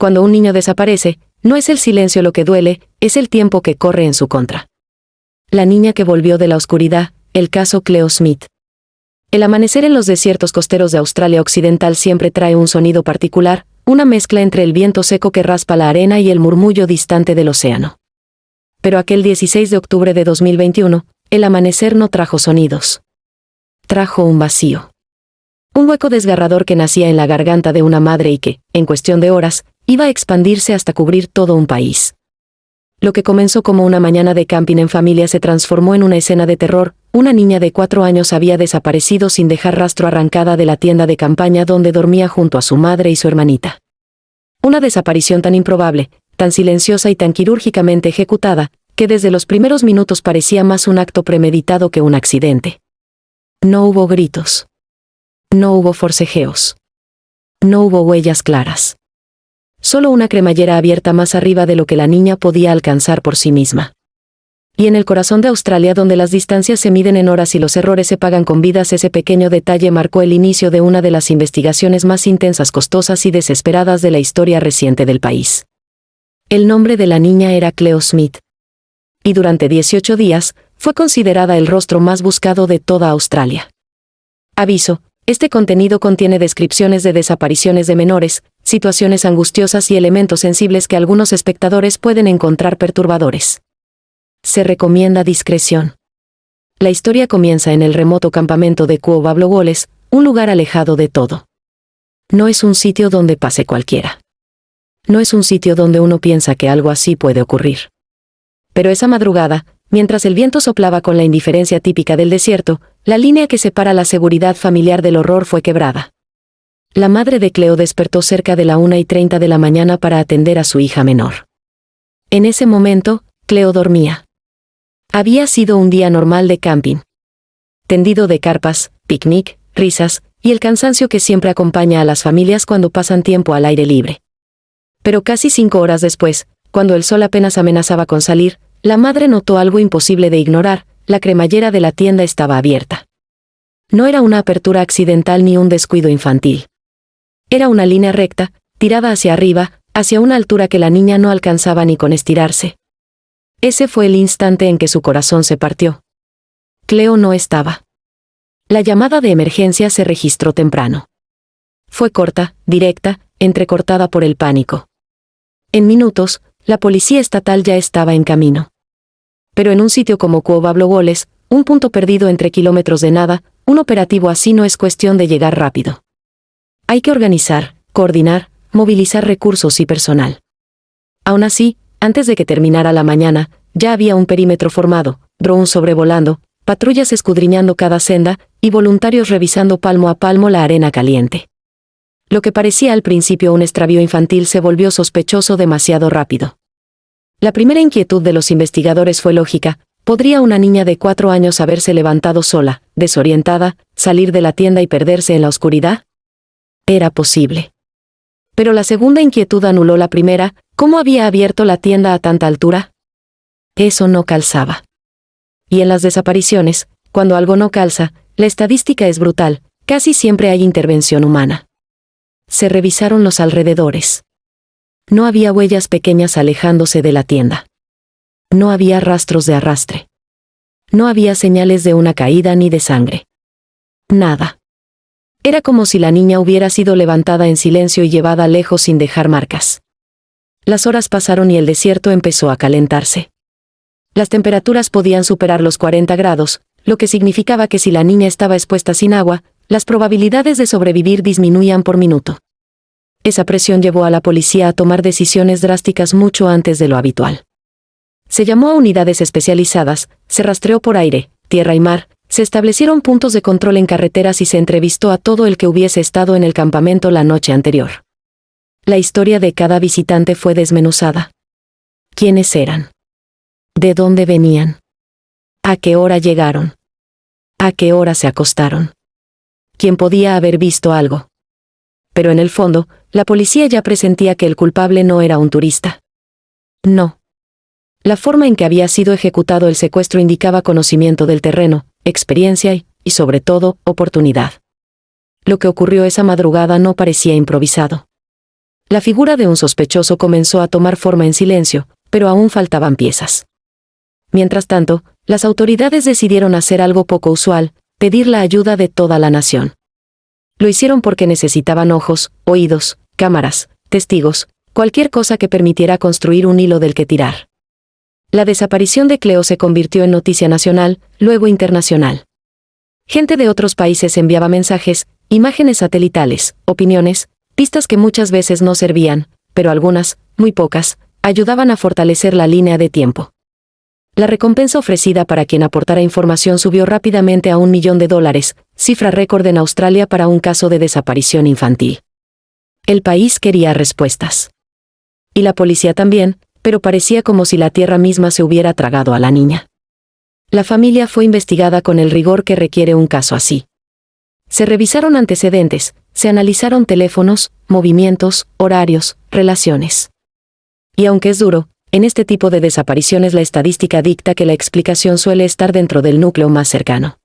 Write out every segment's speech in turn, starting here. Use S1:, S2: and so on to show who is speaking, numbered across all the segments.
S1: Cuando un niño desaparece, no es el silencio lo que duele, es el tiempo que corre en su contra. La niña que volvió de la oscuridad, el caso Cleo Smith. El amanecer en los desiertos costeros de Australia Occidental siempre trae un sonido particular, una mezcla entre el viento seco que raspa la arena y el murmullo distante del océano. Pero aquel 16 de octubre de 2021, el amanecer no trajo sonidos. Trajo un vacío. Un hueco desgarrador que nacía en la garganta de una madre y que, en cuestión de horas, iba a expandirse hasta cubrir todo un país. Lo que comenzó como una mañana de camping en familia se transformó en una escena de terror. Una niña de 4 años había desaparecido sin dejar rastro, arrancada de la tienda de campaña donde dormía junto a su madre y su hermanita. Una desaparición tan improbable, tan silenciosa y tan quirúrgicamente ejecutada, que desde los primeros minutos parecía más un acto premeditado que un accidente. No hubo gritos. No hubo forcejeos. No hubo huellas claras. Solo una cremallera abierta más arriba de lo que la niña podía alcanzar por sí misma. Y en el corazón de Australia, donde las distancias se miden en horas y los errores se pagan con vidas, ese pequeño detalle marcó el inicio de una de las investigaciones más intensas, costosas y desesperadas de la historia reciente del país. El nombre de la niña era Cleo Smith. Y durante 18 días, fue considerada el rostro más buscado de toda Australia. Aviso: este contenido contiene descripciones de desapariciones de menores, situaciones angustiosas y elementos sensibles que algunos espectadores pueden encontrar perturbadores. Se recomienda discreción. La historia comienza en el remoto campamento de Quo-Bablowoles, un lugar alejado de todo. No es un sitio donde pase cualquiera. No es un sitio donde uno piensa que algo así puede ocurrir. Pero esa madrugada, mientras el viento soplaba con la indiferencia típica del desierto, la línea que separa la seguridad familiar del horror fue quebrada. La madre de Cleo despertó cerca de la 1:30 de la mañana para atender a su hija menor. En ese momento, Cleo dormía. Había sido un día normal de camping. Tendido de carpas, picnic, risas, y el cansancio que siempre acompaña a las familias cuando pasan tiempo al aire libre. Pero casi 5 horas después, cuando el sol apenas amenazaba con salir, la madre notó algo imposible de ignorar: la cremallera de la tienda estaba abierta. No era una apertura accidental ni un descuido infantil. Era una línea recta, tirada hacia arriba, hacia una altura que la niña no alcanzaba ni con estirarse. Ese fue el instante en que su corazón se partió. Cleo no estaba. La llamada de emergencia se registró temprano. Fue corta, directa, entrecortada por el pánico. En minutos, la policía estatal ya estaba en camino. Pero en un sitio como Quo-Bablowoles, un punto perdido entre kilómetros de nada, un operativo así no es cuestión de llegar rápido. Hay que organizar, coordinar, movilizar recursos y personal. Aún así, antes de que terminara la mañana, ya había un perímetro formado, drones sobrevolando, patrullas escudriñando cada senda, y voluntarios revisando palmo a palmo la arena caliente. Lo que parecía al principio un extravío infantil se volvió sospechoso demasiado rápido. La primera inquietud de los investigadores fue lógica: ¿podría una niña de 4 años haberse levantado sola, desorientada, salir de la tienda y perderse en la oscuridad? Era posible. Pero la segunda inquietud anuló la primera: ¿cómo había abierto la tienda a tanta altura? Eso no calzaba. Y en las desapariciones, cuando algo no calza, la estadística es brutal: casi siempre hay intervención humana. Se revisaron los alrededores. No había huellas pequeñas alejándose de la tienda. No había rastros de arrastre. No había señales de una caída ni de sangre. Nada. Era como si la niña hubiera sido levantada en silencio y llevada lejos sin dejar marcas. Las horas pasaron y el desierto empezó a calentarse. Las temperaturas podían superar los 40 grados, lo que significaba que si la niña estaba expuesta sin agua, las probabilidades de sobrevivir disminuían por minuto. Esa presión llevó a la policía a tomar decisiones drásticas mucho antes de lo habitual. Se llamó a unidades especializadas, se rastreó por aire, tierra y mar, se establecieron puntos de control en carreteras y se entrevistó a todo el que hubiese estado en el campamento la noche anterior. La historia de cada visitante fue desmenuzada. ¿Quiénes eran? ¿De dónde venían? ¿A qué hora llegaron? ¿A qué hora se acostaron? ¿Quién podía haber visto algo? Pero en el fondo, la policía ya presentía que el culpable no era un turista. No. La forma en que había sido ejecutado el secuestro indicaba conocimiento del terreno, experiencia y, sobre todo, oportunidad. Lo que ocurrió esa madrugada no parecía improvisado. La figura de un sospechoso comenzó a tomar forma en silencio, pero aún faltaban piezas. Mientras tanto, las autoridades decidieron hacer algo poco usual, pedir la ayuda de toda la nación. Lo hicieron porque necesitaban ojos, oídos, cámaras, testigos, cualquier cosa que permitiera construir un hilo del que tirar. La desaparición de Cleo se convirtió en noticia nacional, luego internacional. Gente de otros países enviaba mensajes, imágenes satelitales, opiniones, pistas que muchas veces no servían, pero algunas, muy pocas, ayudaban a fortalecer la línea de tiempo. La recompensa ofrecida para quien aportara información subió rápidamente a $1 millón, cifra récord en Australia para un caso de desaparición infantil. El país quería respuestas. Y la policía también, pero parecía como si la tierra misma se hubiera tragado a la niña. La familia fue investigada con el rigor que requiere un caso así. Se revisaron antecedentes, se analizaron teléfonos, movimientos, horarios, relaciones. Y aunque es duro, en este tipo de desapariciones la estadística dicta que la explicación suele estar dentro del núcleo más cercano.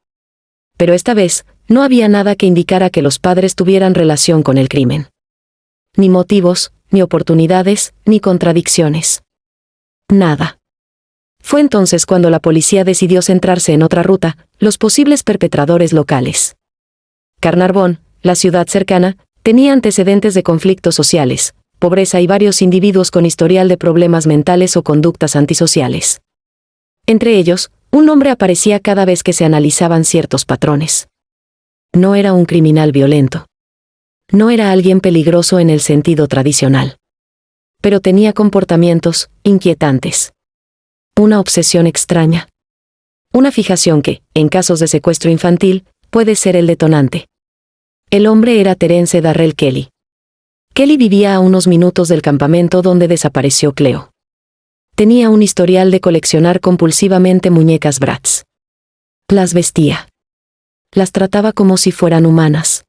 S1: Pero esta vez, no había nada que indicara que los padres tuvieran relación con el crimen. Ni motivos, ni oportunidades, ni contradicciones. Nada. Fue entonces cuando la policía decidió centrarse en otra ruta, los posibles perpetradores locales. Carnarvon, la ciudad cercana, tenía antecedentes de conflictos sociales, pobreza y varios individuos con historial de problemas mentales o conductas antisociales. Entre ellos, un nombre aparecía cada vez que se analizaban ciertos patrones. No era un criminal violento. No era alguien peligroso en el sentido tradicional. Pero tenía comportamientos inquietantes. Una obsesión extraña. Una fijación que, en casos de secuestro infantil, puede ser el detonante. El hombre era Terence Darrell Kelly. Kelly vivía a unos minutos del campamento donde desapareció Cleo. Tenía un historial de coleccionar compulsivamente muñecas Bratz. Las vestía. Las trataba como si fueran humanas.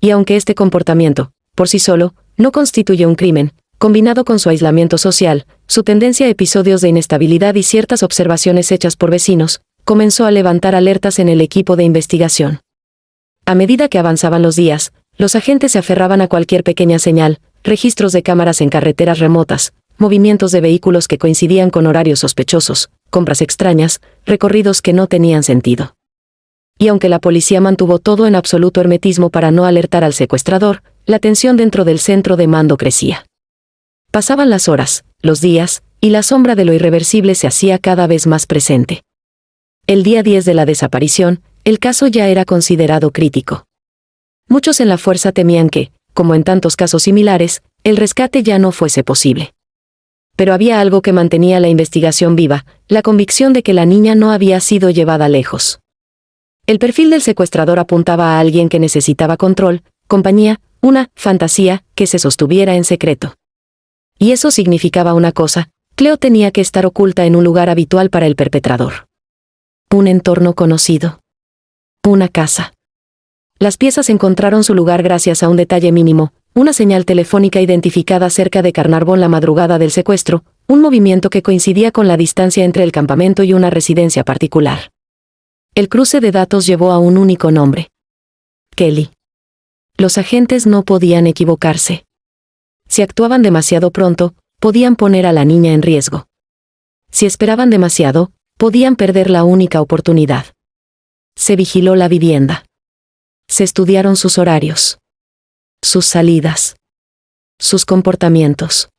S1: Y aunque este comportamiento, por sí solo, no constituye un crimen, combinado con su aislamiento social, su tendencia a episodios de inestabilidad y ciertas observaciones hechas por vecinos, comenzó a levantar alertas en el equipo de investigación. A medida que avanzaban los días, los agentes se aferraban a cualquier pequeña señal, registros de cámaras en carreteras remotas, movimientos de vehículos que coincidían con horarios sospechosos, compras extrañas, recorridos que no tenían sentido. Y aunque la policía mantuvo todo en absoluto hermetismo para no alertar al secuestrador, la tensión dentro del centro de mando crecía. Pasaban las horas, los días, y la sombra de lo irreversible se hacía cada vez más presente. El día 10 de la desaparición, el caso ya era considerado crítico. Muchos en la fuerza temían que, como en tantos casos similares, el rescate ya no fuese posible. Pero había algo que mantenía la investigación viva, la convicción de que la niña no había sido llevada lejos. El perfil del secuestrador apuntaba a alguien que necesitaba control, compañía, una fantasía que se sostuviera en secreto. Y eso significaba una cosa: Cleo tenía que estar oculta en un lugar habitual para el perpetrador. Un entorno conocido. Una casa. Las piezas encontraron su lugar gracias a un detalle mínimo, una señal telefónica identificada cerca de Carnarvon la madrugada del secuestro, un movimiento que coincidía con la distancia entre el campamento y una residencia particular. El cruce de datos llevó a un único nombre: Kelly. Los agentes no podían equivocarse. Si actuaban demasiado pronto, podían poner a la niña en riesgo. Si esperaban demasiado, podían perder la única oportunidad. Se vigiló la vivienda. Se estudiaron sus horarios, sus salidas, sus comportamientos.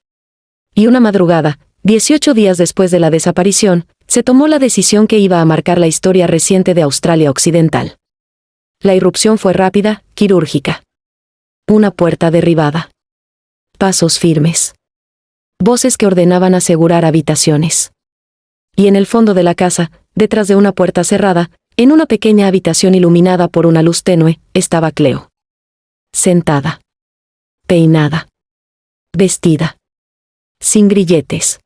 S1: Y una madrugada, 18 días después de la desaparición, se tomó la decisión que iba a marcar la historia reciente de Australia Occidental. La irrupción fue rápida, quirúrgica. Una puerta derribada. Pasos firmes. Voces que ordenaban asegurar habitaciones. Y en el fondo de la casa, detrás de una puerta cerrada, en una pequeña habitación iluminada por una luz tenue, estaba Cleo. Sentada. Peinada. Vestida. Sin grilletes.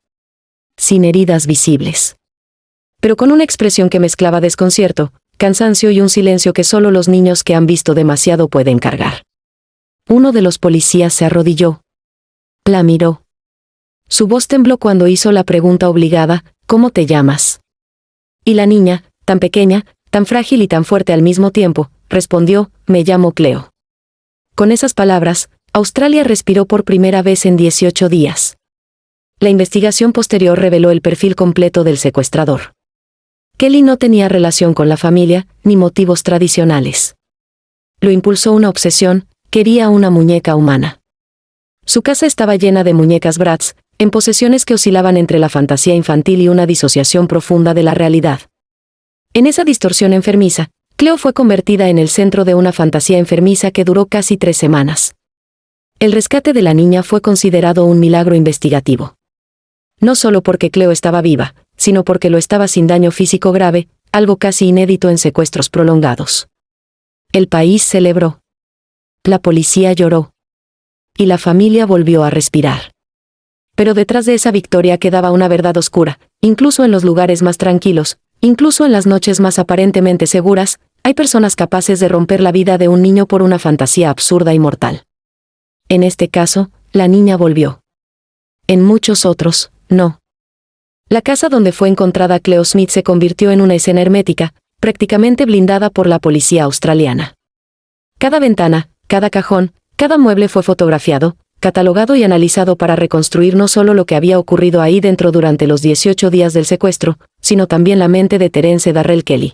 S1: Sin heridas visibles. Pero con una expresión que mezclaba desconcierto, cansancio y un silencio que solo los niños que han visto demasiado pueden cargar. Uno de los policías se arrodilló. La miró. Su voz tembló cuando hizo la pregunta obligada: ¿cómo te llamas? Y la niña, tan pequeña, tan frágil y tan fuerte al mismo tiempo, respondió: me llamo Cleo. Con esas palabras, Australia respiró por primera vez en 18 días. La investigación posterior reveló el perfil completo del secuestrador. Kelly no tenía relación con la familia, ni motivos tradicionales. Lo impulsó una obsesión: quería una muñeca humana. Su casa estaba llena de muñecas Bratz, en posesiones que oscilaban entre la fantasía infantil y una disociación profunda de la realidad. En esa distorsión enfermiza, Cleo fue convertida en el centro de una fantasía enfermiza que duró casi 3 semanas. El rescate de la niña fue considerado un milagro investigativo. No solo porque Cleo estaba viva, sino porque lo estaba sin daño físico grave, algo casi inédito en secuestros prolongados. El país celebró. La policía lloró. Y la familia volvió a respirar. Pero detrás de esa victoria quedaba una verdad oscura: incluso en los lugares más tranquilos, incluso en las noches más aparentemente seguras, hay personas capaces de romper la vida de un niño por una fantasía absurda y mortal. En este caso, la niña volvió. En muchos otros, no. La casa donde fue encontrada Cleo Smith se convirtió en una escena hermética, prácticamente blindada por la policía australiana. Cada ventana, cada cajón, cada mueble fue fotografiado, catalogado y analizado para reconstruir no solo lo que había ocurrido ahí dentro durante los 18 días del secuestro, sino también la mente de Terence Darrell Kelly.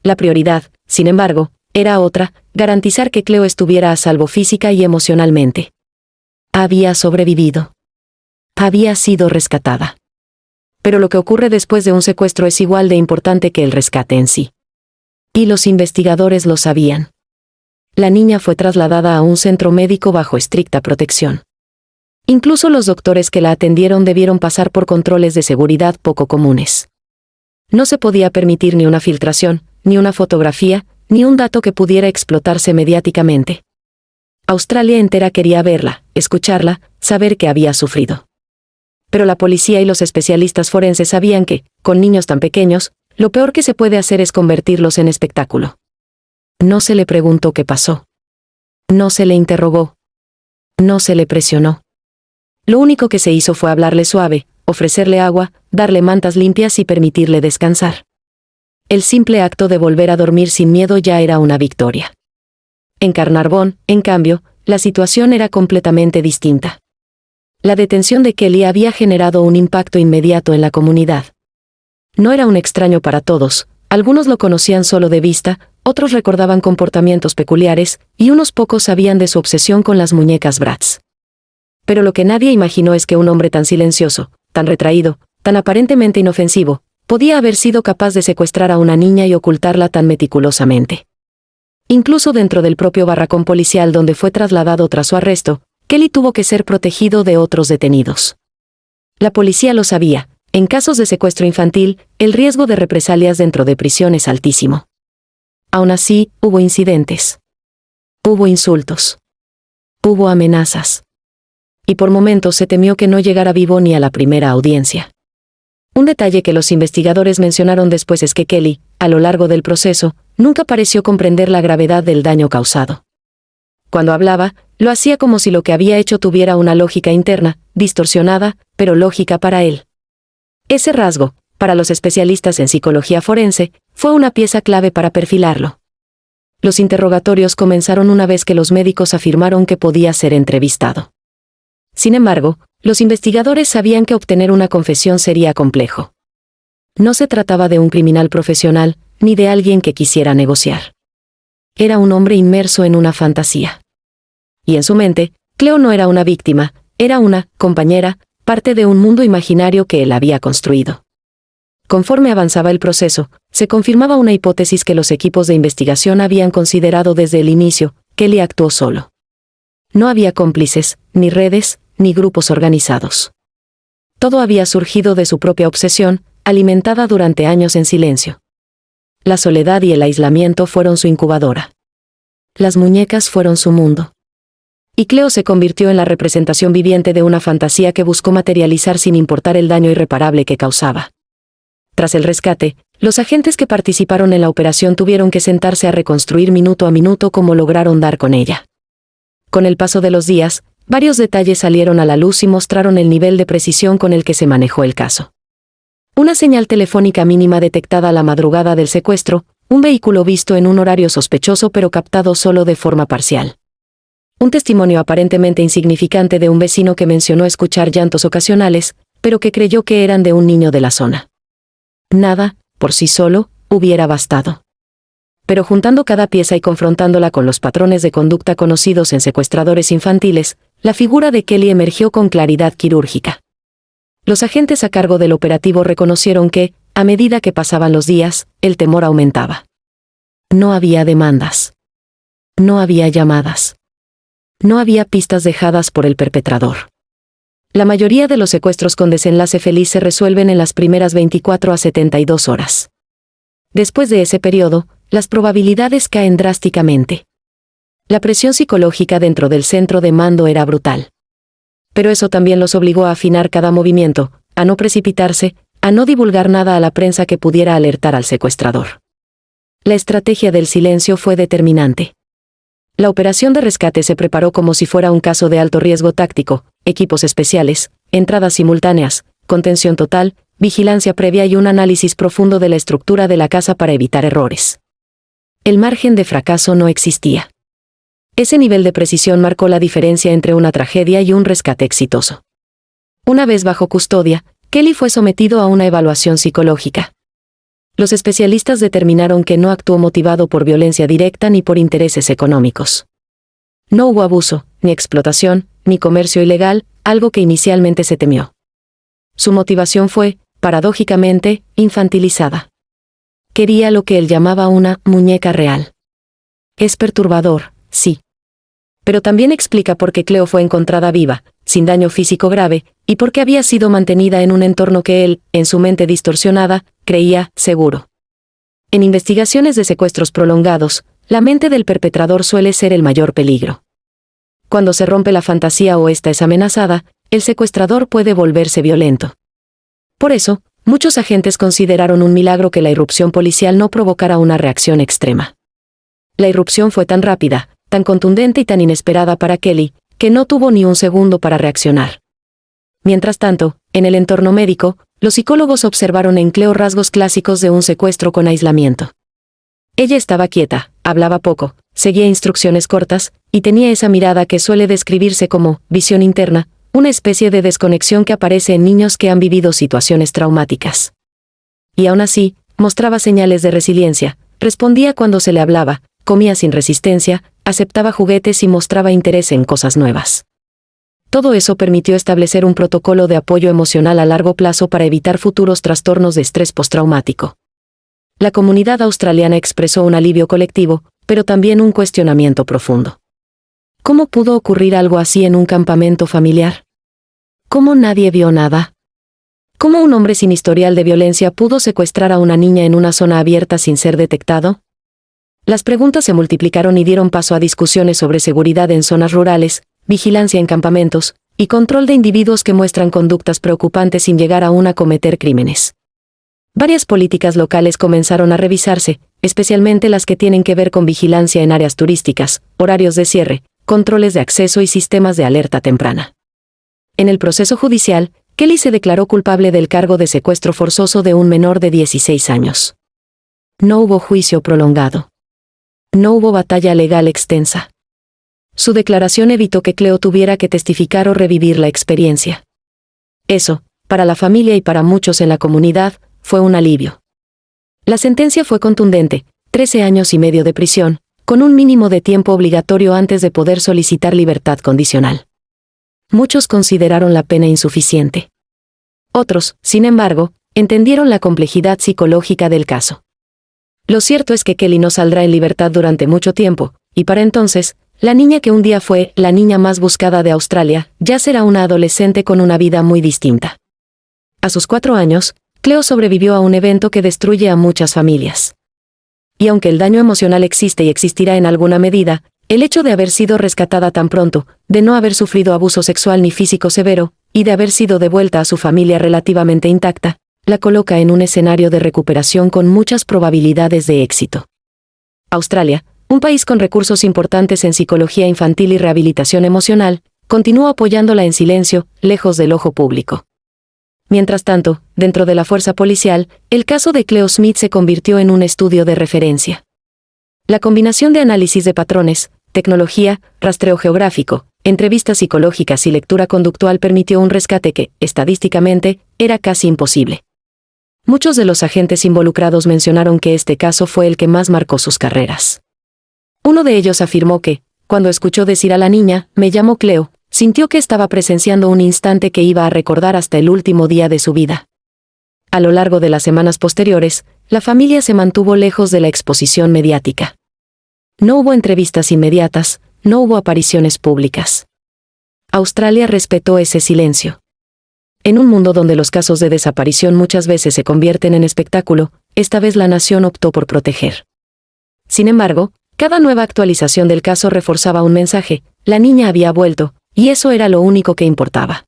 S1: La prioridad, sin embargo, era otra: garantizar que Cleo estuviera a salvo física y emocionalmente. Había sobrevivido. Había sido rescatada. Pero lo que ocurre después de un secuestro es igual de importante que el rescate en sí. Y los investigadores lo sabían. La niña fue trasladada a un centro médico bajo estricta protección. Incluso los doctores que la atendieron debieron pasar por controles de seguridad poco comunes. No se podía permitir ni una filtración, ni una fotografía, ni un dato que pudiera explotarse mediáticamente. Australia entera quería verla, escucharla, saber qué había sufrido. Pero la policía y los especialistas forenses sabían que, con niños tan pequeños, lo peor que se puede hacer es convertirlos en espectáculo. No se le preguntó qué pasó. No se le interrogó. No se le presionó. Lo único que se hizo fue hablarle suave, ofrecerle agua, darle mantas limpias y permitirle descansar. El simple acto de volver a dormir sin miedo ya era una victoria. En Carnarvon, en cambio, la situación era completamente distinta. La detención de Kelly había generado un impacto inmediato en la comunidad. No era un extraño para todos: algunos lo conocían solo de vista, otros recordaban comportamientos peculiares, y unos pocos sabían de su obsesión con las muñecas Bratz. Pero lo que nadie imaginó es que un hombre tan silencioso, tan retraído, tan aparentemente inofensivo, podía haber sido capaz de secuestrar a una niña y ocultarla tan meticulosamente. Incluso dentro del propio barracón policial donde fue trasladado tras su arresto, Kelly tuvo que ser protegido de otros detenidos. La policía lo sabía: en casos de secuestro infantil, el riesgo de represalias dentro de prisión es altísimo. Aún así, hubo incidentes. Hubo insultos. Hubo amenazas. Y por momentos se temió que no llegara vivo ni a la primera audiencia. Un detalle que los investigadores mencionaron después es que Kelly, a lo largo del proceso, nunca pareció comprender la gravedad del daño causado. Cuando hablaba, lo hacía como si lo que había hecho tuviera una lógica interna, distorsionada, pero lógica para él. Ese rasgo, para los especialistas en psicología forense, fue una pieza clave para perfilarlo. Los interrogatorios comenzaron una vez que los médicos afirmaron que podía ser entrevistado. Sin embargo, los investigadores sabían que obtener una confesión sería complejo. No se trataba de un criminal profesional, ni de alguien que quisiera negociar. Era un hombre inmerso en una fantasía. Y en su mente, Cleo no era una víctima, era una compañera, parte de un mundo imaginario que él había construido. Conforme avanzaba el proceso, se confirmaba una hipótesis que los equipos de investigación habían considerado desde el inicio: Kelly actuó solo. No había cómplices, ni redes, ni grupos organizados. Todo había surgido de su propia obsesión, alimentada durante años en silencio. La soledad y el aislamiento fueron su incubadora. Las muñecas fueron su mundo. Y Cleo se convirtió en la representación viviente de una fantasía que buscó materializar sin importar el daño irreparable que causaba. Tras el rescate, los agentes que participaron en la operación tuvieron que sentarse a reconstruir minuto a minuto cómo lograron dar con ella. Con el paso de los días, varios detalles salieron a la luz y mostraron el nivel de precisión con el que se manejó el caso. Una señal telefónica mínima detectada a la madrugada del secuestro, un vehículo visto en un horario sospechoso pero captado solo de forma parcial. Un testimonio aparentemente insignificante de un vecino que mencionó escuchar llantos ocasionales, pero que creyó que eran de un niño de la zona. Nada, por sí solo, hubiera bastado. Pero juntando cada pieza y confrontándola con los patrones de conducta conocidos en secuestradores infantiles, la figura de Kelly emergió con claridad quirúrgica. Los agentes a cargo del operativo reconocieron que, a medida que pasaban los días, el temor aumentaba. No había demandas. No había llamadas. No había pistas dejadas por el perpetrador. La mayoría de los secuestros con desenlace feliz se resuelven en las primeras 24 a 72 horas. Después de ese periodo, las probabilidades caen drásticamente. La presión psicológica dentro del centro de mando era brutal. Pero eso también los obligó a afinar cada movimiento, a no precipitarse, a no divulgar nada a la prensa que pudiera alertar al secuestrador. La estrategia del silencio fue determinante. La operación de rescate se preparó como si fuera un caso de alto riesgo táctico, equipos especiales, entradas simultáneas, contención total, vigilancia previa y un análisis profundo de la estructura de la casa para evitar errores. El margen de fracaso no existía. Ese nivel de precisión marcó la diferencia entre una tragedia y un rescate exitoso. Una vez bajo custodia, Kelly fue sometido a una evaluación psicológica. Los especialistas determinaron que no actuó motivado por violencia directa ni por intereses económicos. No hubo abuso, ni explotación, ni comercio ilegal, algo que inicialmente se temió. Su motivación fue, paradójicamente, infantilizada. Quería lo que él llamaba una muñeca real. Es perturbador, sí. Pero también explica por qué Cleo fue encontrada viva, sin daño físico grave, y por qué había sido mantenida en un entorno que él, en su mente distorsionada, creía seguro. En investigaciones de secuestros prolongados, la mente del perpetrador suele ser el mayor peligro. Cuando se rompe la fantasía o ésta es amenazada, el secuestrador puede volverse violento. Por eso, muchos agentes consideraron un milagro que la irrupción policial no provocara una reacción extrema. La irrupción fue tan rápida, tan contundente y tan inesperada para Kelly, que no tuvo ni un segundo para reaccionar. Mientras tanto, en el entorno médico, los psicólogos observaron en Cleo rasgos clásicos de un secuestro con aislamiento. Ella estaba quieta, hablaba poco, seguía instrucciones cortas, y tenía esa mirada que suele describirse como visión interna, una especie de desconexión que aparece en niños que han vivido situaciones traumáticas. Y aún así, mostraba señales de resiliencia, respondía cuando se le hablaba, comía sin resistencia, aceptaba juguetes y mostraba interés en cosas nuevas. Todo eso permitió establecer un protocolo de apoyo emocional a largo plazo para evitar futuros trastornos de estrés postraumático. La comunidad australiana expresó un alivio colectivo, pero también un cuestionamiento profundo. ¿Cómo pudo ocurrir algo así en un campamento familiar? ¿Cómo nadie vio nada? ¿Cómo un hombre sin historial de violencia pudo secuestrar a una niña en una zona abierta sin ser detectado? Las preguntas se multiplicaron y dieron paso a discusiones sobre seguridad en zonas rurales, vigilancia en campamentos, y control de individuos que muestran conductas preocupantes sin llegar aún a cometer crímenes. Varias políticas locales comenzaron a revisarse, especialmente las que tienen que ver con vigilancia en áreas turísticas, horarios de cierre, controles de acceso y sistemas de alerta temprana. En el proceso judicial, Kelly se declaró culpable del cargo de secuestro forzoso de un menor de 16 años. No hubo juicio prolongado. No hubo batalla legal extensa. Su declaración evitó que Cleo tuviera que testificar o revivir la experiencia. Eso, para la familia y para muchos en la comunidad, fue un alivio. La sentencia fue contundente, 13 años y medio de prisión, con un mínimo de tiempo obligatorio antes de poder solicitar libertad condicional. Muchos consideraron la pena insuficiente. Otros, sin embargo, entendieron la complejidad psicológica del caso. Lo cierto es que Kelly no saldrá en libertad durante mucho tiempo, y para entonces, la niña que un día fue la niña más buscada de Australia, ya será una adolescente con una vida muy distinta. A sus 4 años, Cleo sobrevivió a un evento que destruye a muchas familias. Y aunque el daño emocional existe y existirá en alguna medida, el hecho de haber sido rescatada tan pronto, de no haber sufrido abuso sexual ni físico severo, y de haber sido devuelta a su familia relativamente intacta, la coloca en un escenario de recuperación con muchas probabilidades de éxito. Australia, un país con recursos importantes en psicología infantil y rehabilitación emocional, continúa apoyándola en silencio, lejos del ojo público. Mientras tanto, dentro de la fuerza policial, el caso de Cleo Smith se convirtió en un estudio de referencia. La combinación de análisis de patrones, tecnología, rastreo geográfico, entrevistas psicológicas y lectura conductual permitió un rescate que, estadísticamente, era casi imposible. Muchos de los agentes involucrados mencionaron que este caso fue el que más marcó sus carreras. Uno de ellos afirmó que, cuando escuchó decir a la niña, "Me llamo Cleo", sintió que estaba presenciando un instante que iba a recordar hasta el último día de su vida. A lo largo de las semanas posteriores, la familia se mantuvo lejos de la exposición mediática. No hubo entrevistas inmediatas, no hubo apariciones públicas. Australia respetó ese silencio. En un mundo donde los casos de desaparición muchas veces se convierten en espectáculo, esta vez la nación optó por proteger. Sin embargo, cada nueva actualización del caso reforzaba un mensaje: la niña había vuelto, y eso era lo único que importaba.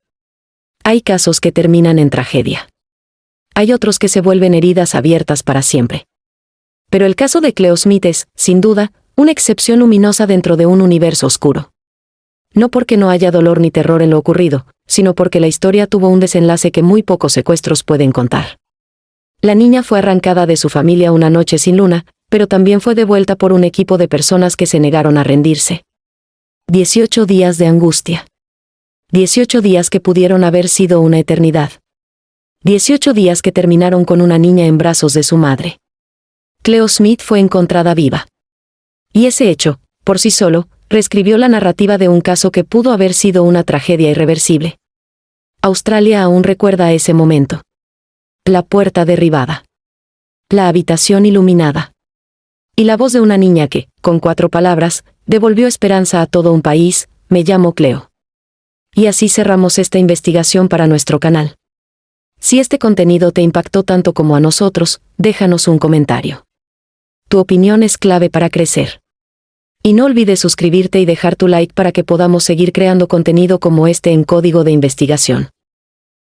S1: Hay casos que terminan en tragedia. Hay otros que se vuelven heridas abiertas para siempre. Pero el caso de Cleo Smith es, sin duda, una excepción luminosa dentro de un universo oscuro. No porque no haya dolor ni terror en lo ocurrido, sino porque la historia tuvo un desenlace que muy pocos secuestros pueden contar. La niña fue arrancada de su familia una noche sin luna, pero también fue devuelta por un equipo de personas que se negaron a rendirse. 18 días de angustia. 18 días que pudieron haber sido una eternidad. 18 días que terminaron con una niña en brazos de su madre. Cleo Smith fue encontrada viva. Y ese hecho, por sí solo, reescribió la narrativa de un caso que pudo haber sido una tragedia irreversible. Australia aún recuerda ese momento. La puerta derribada. La habitación iluminada. Y la voz de una niña que, con 4 palabras, devolvió esperanza a todo un país: "Me llamo Cleo". Y así cerramos esta investigación para nuestro canal. Si este contenido te impactó tanto como a nosotros, déjanos un comentario. Tu opinión es clave para crecer. Y no olvides suscribirte y dejar tu like para que podamos seguir creando contenido como este en Código de Investigación.